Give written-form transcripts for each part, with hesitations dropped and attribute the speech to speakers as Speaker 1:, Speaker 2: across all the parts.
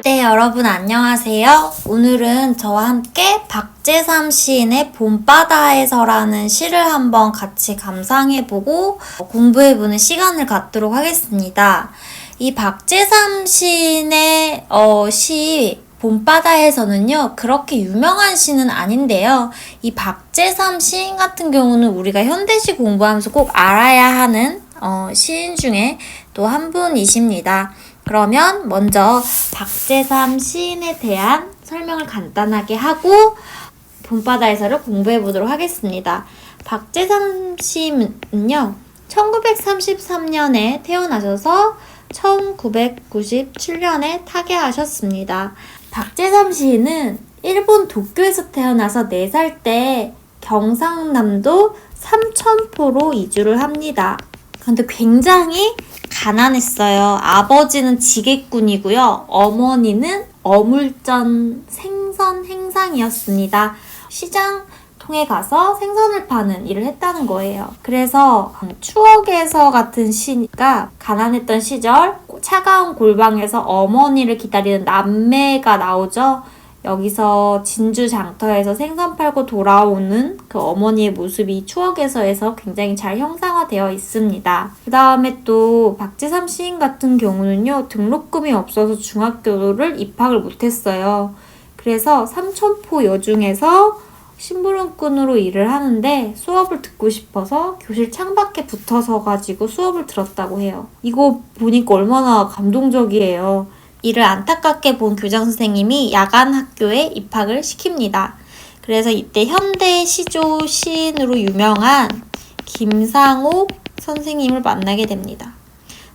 Speaker 1: 네, 여러분 안녕하세요. 오늘은 저와 함께 박재삼 시인의 봄바다에서라는 시를 한번 같이 감상해보고 공부해보는 시간을 갖도록 하겠습니다. 이 박재삼 시인의 시 봄바다에서는요, 그렇게 유명한 시는 아닌데요. 이 박재삼 시인 같은 경우는 우리가 현대시 공부하면서 꼭 알아야 하는 시인 중에 또 한 분이십니다. 그러면 먼저 박재삼 시인에 대한 설명을 간단하게 하고 봄바다에서를 공부해 보도록 하겠습니다. 박재삼 시인은요, 1933년에 태어나셔서 1997년에 타계하셨습니다. 박재삼 시인은 일본 도쿄에서 태어나서 4살 때 경상남도 삼천포로 이주를 합니다. 근데 굉장히 가난했어요. 아버지는 지게꾼이고요. 어머니는 어물전 생선 행상이었습니다. 시장 통해 가서 생선을 파는 일을 했다는 거예요. 그래서 추억에서 같은 시가 가난했던 시절 차가운 골방에서 어머니를 기다리는 남매가 나오죠. 여기서 진주 장터에서 생선 팔고 돌아오는 그 어머니의 모습이 추억에서에서 굉장히 잘 형상화되어 있습니다. 그 다음에 또 박재삼 시인 같은 경우는요, 등록금이 없어서 중학교를 입학을 못했어요. 그래서 삼천포 여중에서 심부름꾼으로 일을 하는데 수업을 듣고 싶어서 교실 창밖에 붙어서 가지고 수업을 들었다고 해요. 이거 보니까 얼마나 감동적이에요. 이를 안타깝게 본 교장 선생님이 야간 학교에 입학을 시킵니다. 그래서 이때 현대 시조 시인으로 유명한 김상옥 선생님을 만나게 됩니다.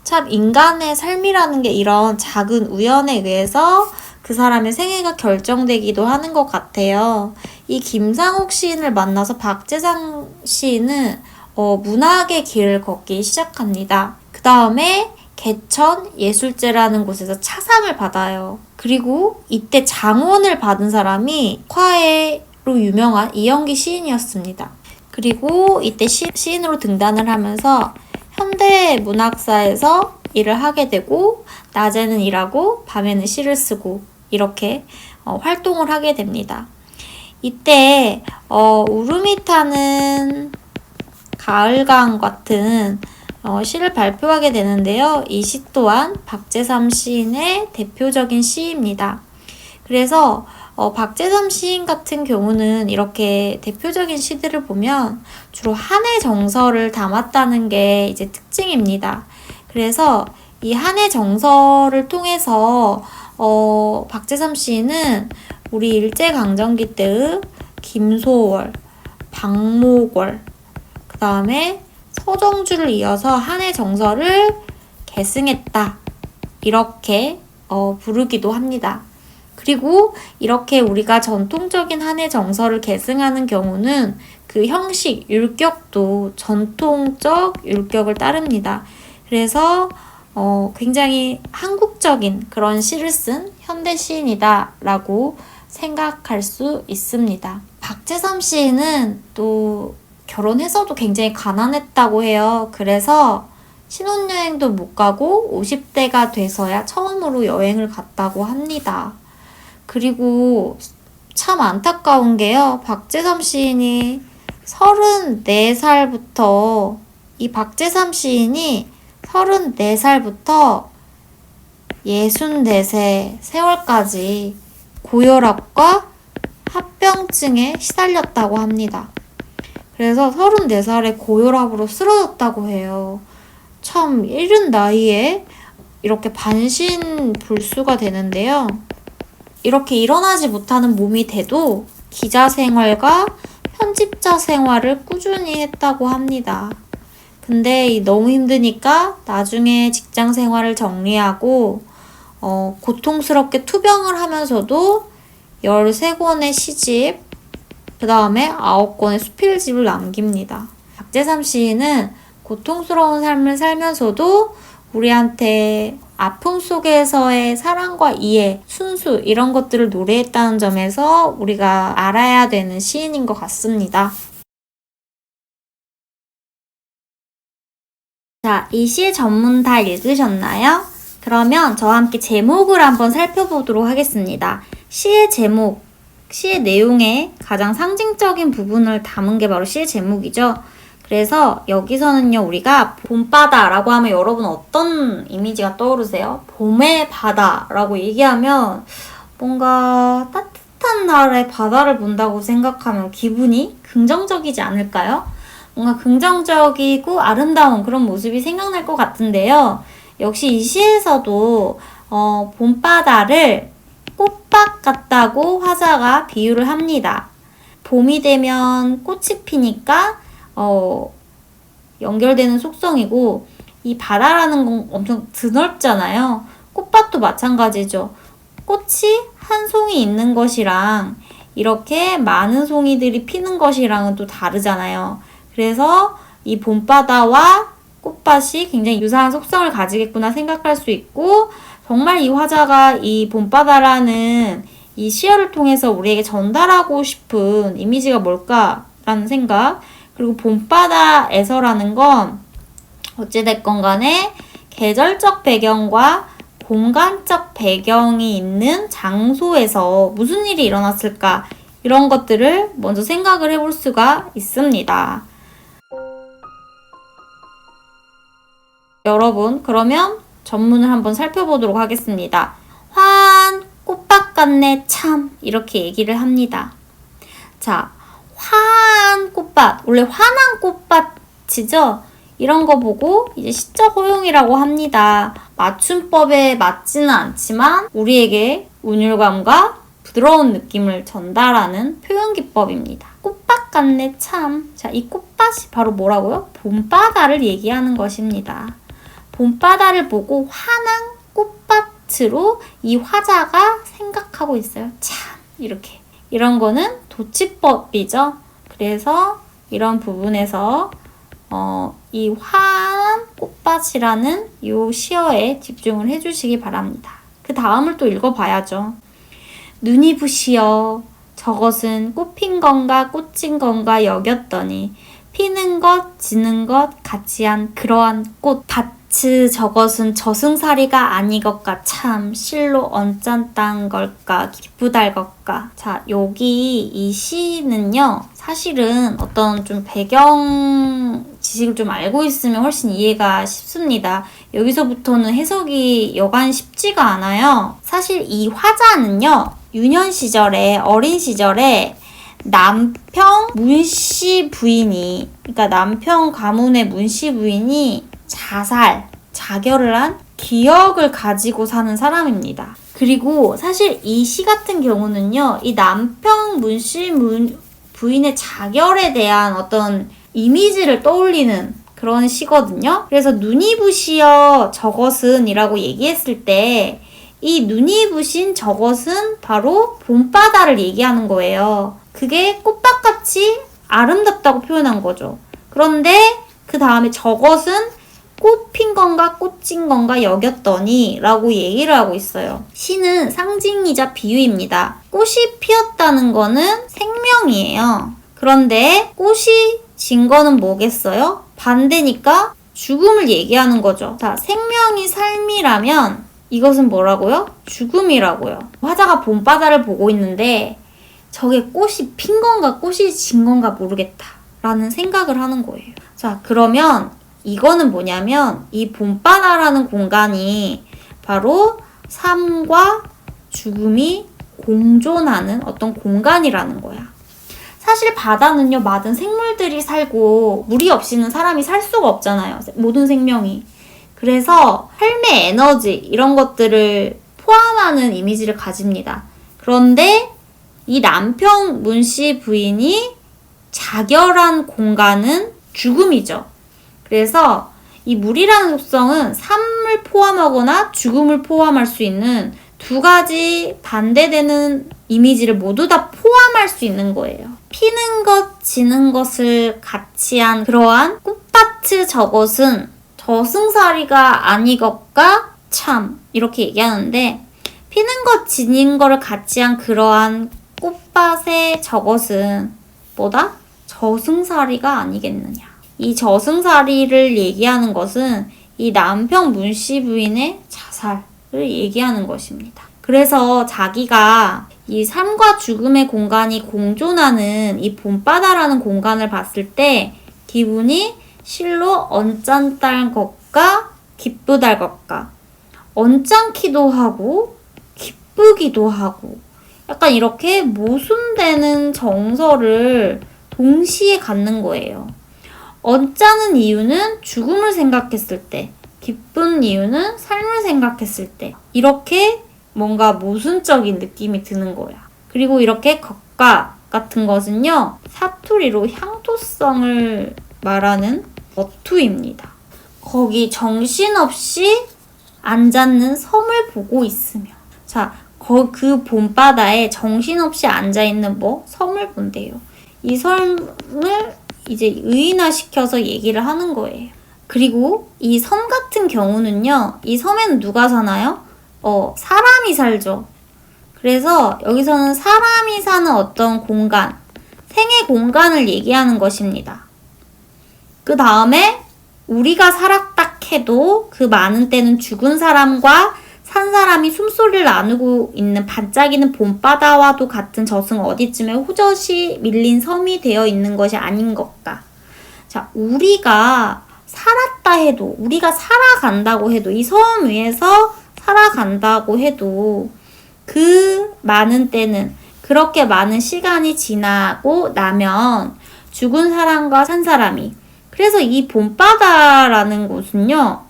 Speaker 1: 참 인간의 삶이라는 게 이런 작은 우연에 의해서 그 사람의 생애가 결정되기도 하는 것 같아요. 이 김상옥 시인을 만나서 박재삼 시인은 문학의 길을 걷기 시작합니다. 그 다음에 개천 예술제라는 곳에서 차상을 받아요. 그리고 이때 장원을 받은 사람이 화해로 유명한 이영기 시인이었습니다. 그리고 이때 시인으로 등단을 하면서 현대문학사에서 일을 하게 되고 낮에는 일하고 밤에는 시를 쓰고 이렇게 활동을 하게 됩니다. 이때 울음이 타는 가을강 같은 시를 발표하게 되는데요. 이 시 또한 박재삼 시인의 대표적인 시입니다. 그래서 박재삼 시인 같은 경우는 이렇게 대표적인 시들을 보면 주로 한해 정서를 담았다는 게 이제 특징입니다. 그래서 이 한해 정서를 통해서 박재삼 시인은 우리 일제강점기 때의 김소월, 박목월, 그 다음에 서정주를 이어서 한해 정서를 계승했다. 이렇게 부르기도 합니다. 그리고 이렇게 우리가 전통적인 한해 정서를 계승하는 경우는 그 형식, 율격도 전통적 율격을 따릅니다. 그래서 굉장히 한국적인 그런 시를 쓴 현대 시인이다 라고 생각할 수 있습니다. 박재삼 시인은 또 결혼해서도 굉장히 가난했다고 해요. 그래서 신혼여행도 못 가고 50대가 돼서야 처음으로 여행을 갔다고 합니다. 그리고 참 안타까운 게요. 박재삼 시인이 34살부터 이 박재삼 시인이 34살부터 64세 세월까지 고혈압과 합병증에 시달렸다고 합니다. 그래서 34살에 고혈압으로 쓰러졌다고 해요. 참 이른 나이에 이렇게 반신불수가 되는데요. 이렇게 일어나지 못하는 몸이 돼도 기자 생활과 편집자 생활을 꾸준히 했다고 합니다. 근데 너무 힘드니까 나중에 직장 생활을 정리하고 고통스럽게 투병을 하면서도 13권의 시집, 그 다음에 9권의 수필집을 남깁니다. 박재삼 시인은 고통스러운 삶을 살면서도 우리한테 아픔 속에서의 사랑과 이해, 순수 이런 것들을 노래했다는 점에서 우리가 알아야 되는 시인인 것 같습니다. 자, 이 시의 전문 다 읽으셨나요? 그러면 저와 함께 제목을 한번 살펴보도록 하겠습니다. 시의 제목, 시의 내용의 가장 상징적인 부분을 담은 게 바로 시의 제목이죠. 그래서 여기서는요, 우리가 봄바다라고 하면 여러분 어떤 이미지가 떠오르세요? 봄의 바다라고 얘기하면 뭔가 따뜻한 날에 바다를 본다고 생각하면 기분이 긍정적이지 않을까요? 뭔가 긍정적이고 아름다운 그런 모습이 생각날 것 같은데요. 역시 이 시에서도 봄바다를 꽃밭 같다고 화자가 비유를 합니다. 봄이 되면 꽃이 피니까 연결되는 속성이고, 이 바다라는 건 엄청 드넓잖아요. 꽃밭도 마찬가지죠. 꽃이 한 송이 있는 것이랑 이렇게 많은 송이들이 피는 것이랑은 또 다르잖아요. 그래서 이 봄바다와 꽃밭이 굉장히 유사한 속성을 가지겠구나 생각할 수 있고, 정말 이 화자가 이 봄바다라는 이 시어를 통해서 우리에게 전달하고 싶은 이미지가 뭘까라는 생각, 그리고 봄바다에서라는 건 어찌됐건 간에 계절적 배경과 공간적 배경이 있는 장소에서 무슨 일이 일어났을까, 이런 것들을 먼저 생각을 해볼 수가 있습니다. 여러분, 그러면 전문을 한번 살펴보도록 하겠습니다. 화한 꽃밭 같네 참, 이렇게 얘기를 합니다. 자, 화한 꽃밭, 원래 환한 꽃밭이죠? 이런 거 보고 이제 시적 허용이라고 합니다. 맞춤법에 맞지는 않지만 우리에게 운율감과 부드러운 느낌을 전달하는 표현 기법입니다. 꽃밭 같네 참. 자, 이 꽃밭이 바로 뭐라고요? 봄바다를 얘기하는 것입니다. 봄바다를 보고 환한 꽃밭으로 이 화자가 생각하고 있어요. 참, 이렇게. 이런 거는 도치법이죠. 그래서 이런 부분에서 이 환한 꽃밭이라는 이 시어에 집중을 해주시기 바랍니다. 그 다음을 또 읽어봐야죠. 눈이 부시어 저것은 꽃핀 건가 꽃진 건가 여겼더니 피는 것 지는 것 같이 한 그러한 꽃밭 저것은 저승사리가 아니것까 참 실로 언짢단 걸까 기쁘달 것까. 자, 여기 이 시는요, 사실은 어떤 좀 배경 지식을 좀 알고 있으면 훨씬 이해가 쉽습니다. 여기서부터는 해석이 여간 쉽지가 않아요. 사실 이 화자는요, 유년 시절에, 어린 시절에 남평 문씨 부인이, 그러니까 남평 가문의 문씨 부인이 자결을 한 기억을 가지고 사는 사람입니다. 그리고 사실 이 시 같은 경우는요, 이 남평 문씨 부인의 자결에 대한 어떤 이미지를 떠올리는 그런 시거든요. 그래서 눈이 부시어 저것은 이라고 얘기했을 때 이 눈이 부신 저것은 바로 봄바다를 얘기하는 거예요. 그게 꽃밭같이 아름답다고 표현한 거죠. 그런데 그 다음에 저것은 꽃핀 건가 꽃진 건가 여겼더니 라고 얘기를 하고 있어요. 시는 상징이자 비유입니다. 꽃이 피었다는 거는 생명이에요. 그런데 꽃이 진 거는 뭐겠어요? 반대니까 죽음을 얘기하는 거죠. 자, 생명이 삶이라면 이것은 뭐라고요? 죽음이라고요. 화자가 봄바다를 보고 있는데 저게 꽃이 핀 건가 꽃이 진 건가 모르겠다 라는 생각을 하는 거예요. 자, 그러면 이거는 뭐냐면 이 봄바다라는 공간이 바로 삶과 죽음이 공존하는 어떤 공간이라는 거야. 사실 바다는요, 많은 생물들이 살고 물이 없이는 사람이 살 수가 없잖아요. 모든 생명이. 그래서 삶의 에너지 이런 것들을 포함하는 이미지를 가집니다. 그런데 이 남평 문씨 부인이 자결한 공간은 죽음이죠. 그래서 이 물이라는 속성은 삶을 포함하거나 죽음을 포함할 수 있는 두 가지 반대되는 이미지를 모두 다 포함할 수 있는 거예요. 피는 것, 지는 것을 같이 한 그러한 꽃밭 저것은 저승사리가 아니것까 참 이렇게 얘기하는데, 피는 것, 지는 거를 같이 한 그러한 꽃밭의 저것은 뭐다? 저승사리가 아니겠느냐. 이 저승사리를 얘기하는 것은 이 남평 문씨 부인의 자살을 얘기하는 것입니다. 그래서 자기가 이 삶과 죽음의 공간이 공존하는 이 봄바다라는 공간을 봤을 때 기분이 실로 언짢달 것과 기쁘달 것과 언짢기도 하고 기쁘기도 하고 약간 이렇게 모순되는 정서를 동시에 갖는 거예요. 언짢은 이유는 죽음을 생각했을 때, 기쁜 이유는 삶을 생각했을 때 이렇게 뭔가 모순적인 느낌이 드는 거야. 그리고 이렇게 겉과 같은 것은요, 사투리로 향토성을 말하는 어투입니다. 거기 정신없이 앉았는 섬을 보고 있으며, 자, 그 봄바다에 정신없이 앉아있는 섬을 본대요. 이 섬을 이제 의인화시켜서 얘기를 하는 거예요. 그리고 이 섬 같은 경우는요, 이 섬에는 누가 사나요? 사람이 살죠. 그래서 여기서는 사람이 사는 어떤 공간, 생의 공간을 얘기하는 것입니다. 그 다음에 우리가 살았다 해도 그 많은 때는 죽은 사람과 산 사람이 숨소리를 나누고 있는 반짝이는 봄바다와도 같은 저승 어디쯤에 호젓이 밀린 섬이 되어 있는 것이 아닌 것까. 자, 우리가 살았다 해도, 우리가 살아간다고 해도, 이 섬 위에서 살아간다고 해도 그 많은 때는, 그렇게 많은 시간이 지나고 나면 죽은 사람과 산 사람이, 그래서 이 봄바다라는 곳은요,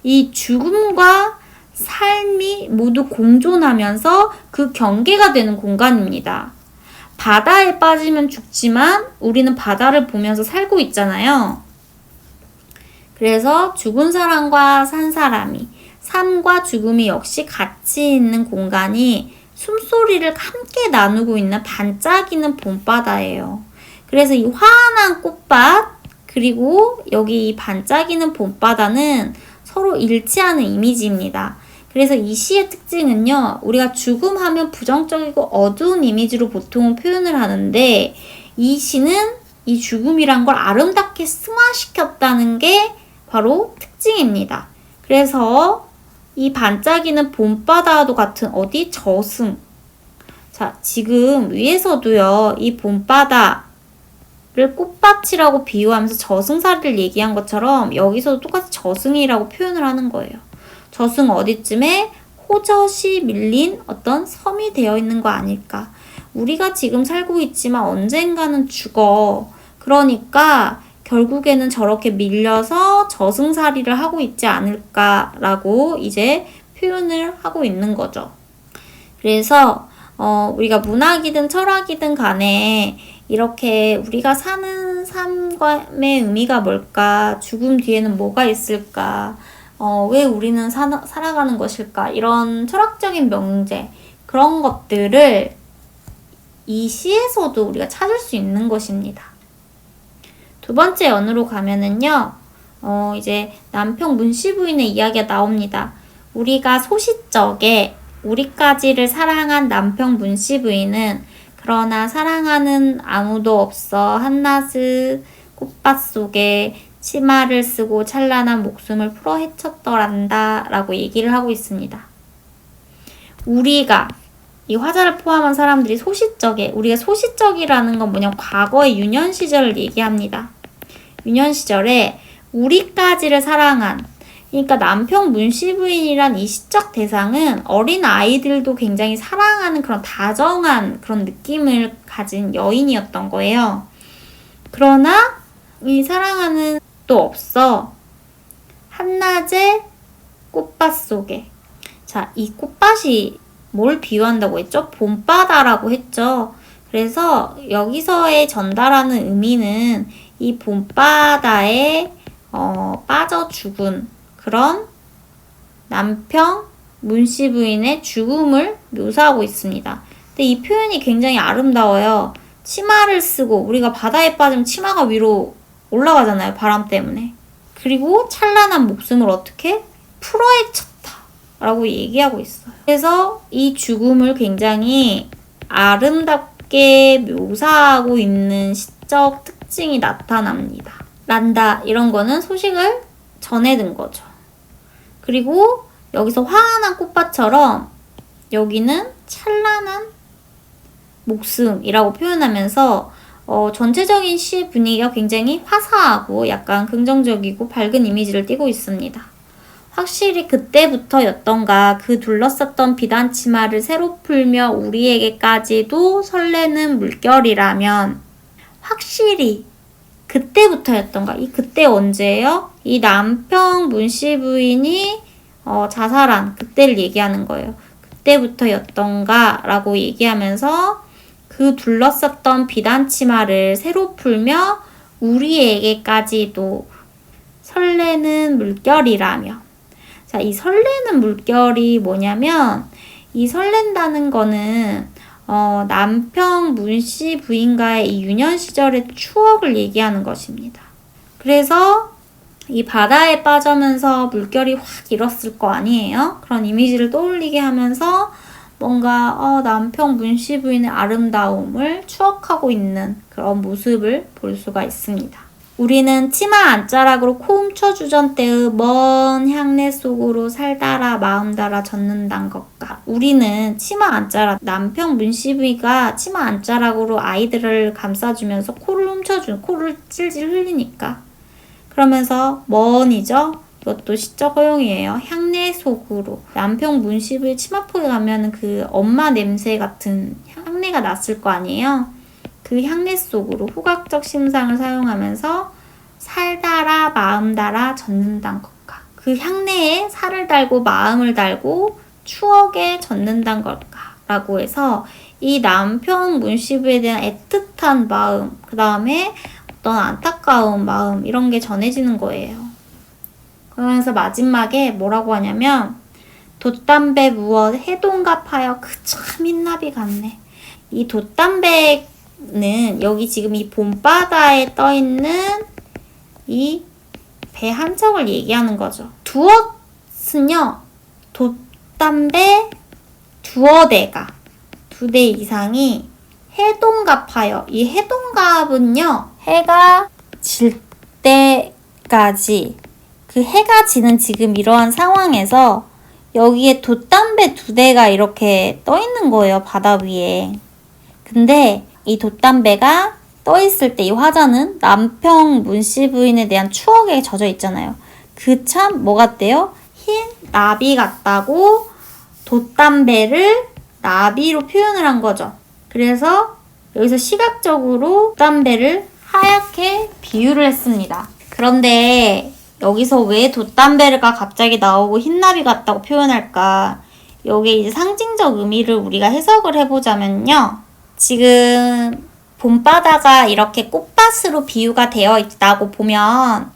Speaker 1: 이 죽음과 삶이 모두 공존하면서 그 경계가 되는 공간입니다. 바다에 빠지면 죽지만 우리는 바다를 보면서 살고 있잖아요. 그래서 죽은 사람과 산 사람이, 삶과 죽음이 역시 같이 있는 공간이 숨소리를 함께 나누고 있는 반짝이는 봄바다예요. 그래서 이 환한 꽃밭, 그리고 여기 이 반짝이는 봄바다는 서로 일치하는 이미지입니다. 그래서 이 시의 특징은요, 우리가 죽음하면 부정적이고 어두운 이미지로 보통은 표현을 하는데, 이 시는 이 죽음이란 걸 아름답게 승화시켰다는 게 바로 특징입니다. 그래서 이 반짝이는 봄바다와도 같은 어디? 저승. 자, 지금 위에서도요, 이 봄바다를 꽃밭이라고 비유하면서 저승사를 얘기한 것처럼 여기서도 똑같이 저승이라고 표현을 하는 거예요. 저승 어디쯤에 호젓이 밀린 어떤 섬이 되어 있는 거 아닐까. 우리가 지금 살고 있지만 언젠가는 죽어. 그러니까 결국에는 저렇게 밀려서 저승살이를 하고 있지 않을까라고 이제 표현을 하고 있는 거죠. 그래서 우리가 문학이든 철학이든 간에 이렇게 우리가 사는 삶의 의미가 뭘까? 죽음 뒤에는 뭐가 있을까? 왜 우리는 살아가는 것일까? 이런 철학적인 명제, 그런 것들을 이 시에서도 우리가 찾을 수 있는 것입니다. 두 번째 연으로 가면은요, 이제 남평 문씨 부인의 이야기가 나옵니다. 우리가 소시적에 우리까지를 사랑한 남평 문씨 부인은 그러나 사랑하는 아무도 없어 한낮의 꽃밭 속에 치마를 쓰고 찬란한 목숨을 풀어 헤쳤더란다 라고 얘기를 하고 있습니다. 우리가, 이 화자를 포함한 사람들이 소시적에, 우리가 소시적이라는 건 뭐냐, 과거의 유년 시절을 얘기합니다. 유년 시절에 우리까지를 사랑한, 그러니까 남평 문씨 부인이란 이 시적 대상은 어린 아이들도 굉장히 사랑하는 그런 다정한 그런 느낌을 가진 여인이었던 거예요. 그러나 이 사랑하는 또 없어. 한낮의 꽃밭 속에. 자, 이 꽃밭이 뭘 비유한다고 했죠? 봄바다라고 했죠. 그래서 여기서의 전달하는 의미는 이 봄바다에 빠져 죽은 그런 남평 문씨 부인의 죽음을 묘사하고 있습니다. 근데 이 표현이 굉장히 아름다워요. 치마를 쓰고, 우리가 바다에 빠지면 치마가 위로 올라가잖아요, 바람 때문에. 그리고 찬란한 목숨을 어떻게? 풀어헤쳤다 라고 얘기하고 있어요. 그래서 이 죽음을 굉장히 아름답게 묘사하고 있는 시적 특징이 나타납니다. 란다 이런 거는 소식을 전해든 거죠. 그리고 여기서 환한 꽃밭처럼 여기는 찬란한 목숨이라고 표현하면서 전체적인 시 분위기가 굉장히 화사하고 약간 긍정적이고 밝은 이미지를 띠고 있습니다. 확실히 그때부터였던가 그 둘러쌌던 비단치마를 새로 풀며 우리에게까지도 설레는 물결이라면 확실히 그때부터였던가. 이 그때 언제예요? 이 남편 문씨 부인이 자살한 그때를 얘기하는 거예요. 그때부터였던가 라고 얘기하면서 그 둘러쌌던 비단치마를 새로 풀며 우리에게까지도 설레는 물결이라며. 자, 이 설레는 물결이 뭐냐면 이 설렌다는 거는 남편 문씨 부인과의 이 유년 시절의 추억을 얘기하는 것입니다. 그래서 이 바다에 빠지면서 물결이 확 일었을 거 아니에요? 그런 이미지를 떠올리게 하면서 뭔가 남편 문씨 부인의 아름다움을 추억하고 있는 그런 모습을 볼 수가 있습니다. 우리는 치마 안자락으로 코 훔쳐주던 때의 먼 향내 속으로 살달아 마음 달아 젖는단 것과 우리는 치마 안자락, 남편 문씨 부인가 치마 안자락으로 아이들을 감싸주면서 코를 찔찔 흘리니까 그러면서 먼이죠? 이것도 시적 허용이에요. 향내 속으로. 남편 문씨 부인 치마폭에 가면 그 엄마 냄새 같은 향내가 났을 거 아니에요? 그 향내 속으로 후각적 심상을 사용하면서 살달아 마음 달아 젖는단 것과 그 향내에 살을 달고 마음을 달고 추억에 젖는단 걸까 라고 해서 이 남편 문씨 부인에 대한 애틋한 마음, 그 다음에 어떤 안타까운 마음 이런 게 전해지는 거예요. 그러면서 마지막에 뭐라고 하냐면 돛담배 무어 해동갑하여 그참 흰나비 같네. 이 돛담배는 여기 지금 이 봄바다에 떠있는 이 배 한 척을 얘기하는 거죠. 두엇은요. 돛담배 두어 대가 2대 이상이 해동갑하여 이 해동갑은요. 해가 질 때까지 그 해가 지는 지금 이러한 상황에서 여기에 돛담배 2대가 이렇게 떠 있는 거예요. 바다 위에. 근데 이 돛담배가 떠 있을 때 이 화자는 남편 문씨 부인에 대한 추억에 젖어 있잖아요. 그 참 뭐 같대요? 흰 나비 같다고 돛담배를 나비로 표현을 한 거죠. 그래서 여기서 시각적으로 돛담배를 하얗게 비유를 했습니다. 그런데 여기서 왜 돛담배가 갑자기 나오고 흰나비 같다고 표현할까? 여기에 이제 상징적 의미를 우리가 해석을 해보자면요. 지금 봄바다가 이렇게 꽃밭으로 비유가 되어 있다고 보면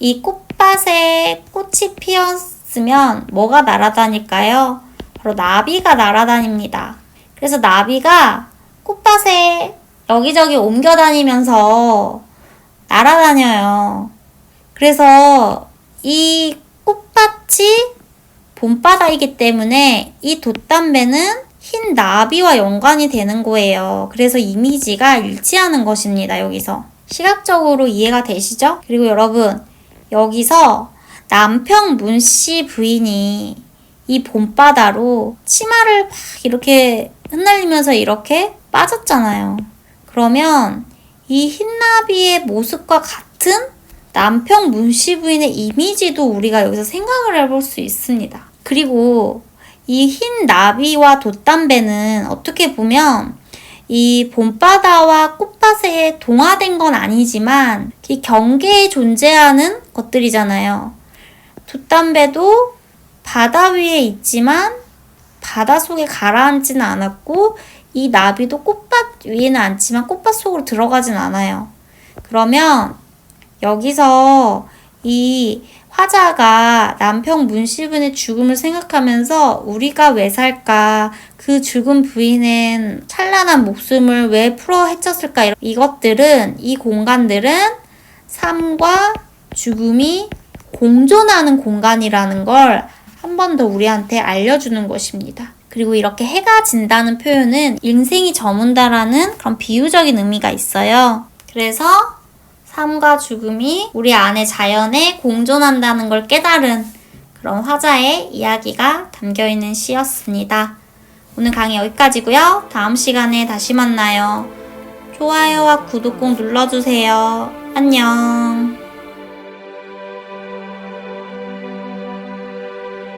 Speaker 1: 이 꽃밭에 꽃이 피었으면 뭐가 날아다닐까요? 바로 나비가 날아다닙니다. 그래서 나비가 꽃밭에 여기저기 옮겨 다니면서 날아다녀요. 그래서 이 꽃밭이 봄바다이기 때문에 이 돛담배는 흰 나비와 연관이 되는 거예요. 그래서 이미지가 일치하는 것입니다. 여기서. 시각적으로 이해가 되시죠? 그리고 여러분, 여기서 남편 문씨 부인이 이 봄바다로 치마를 막 이렇게 흩날리면서 이렇게 빠졌잖아요. 그러면 이 흰나비의 모습과 같은 남편 문씨 부인의 이미지도 우리가 여기서 생각을 해볼 수 있습니다. 그리고 이 흰 나비와 돛담배는 어떻게 보면 이 봄바다와 꽃밭에 동화된 건 아니지만 이 경계에 존재하는 것들이잖아요. 돛담배도 바다 위에 있지만 바다 속에 가라앉지는 않았고 이 나비도 꽃밭 위에는 앉지만 꽃밭 속으로 들어가진 않아요. 그러면 여기서 이 화자가 남편 문씨 부인의 죽음을 생각하면서 우리가 왜 살까? 그 죽은 부인은 찬란한 목숨을 왜 풀어 헤쳤을까? 이것들은, 이 공간들은 삶과 죽음이 공존하는 공간이라는 걸 한 번 더 우리한테 알려주는 것입니다. 그리고 이렇게 해가 진다는 표현은 인생이 저문다라는 그런 비유적인 의미가 있어요. 그래서 삶과 죽음이 우리 안에 자연에 공존한다는 걸 깨달은 그런 화자의 이야기가 담겨있는 시였습니다. 오늘 강의 여기까지고요. 다음 시간에 다시 만나요. 좋아요와 구독 꼭 눌러주세요. 안녕.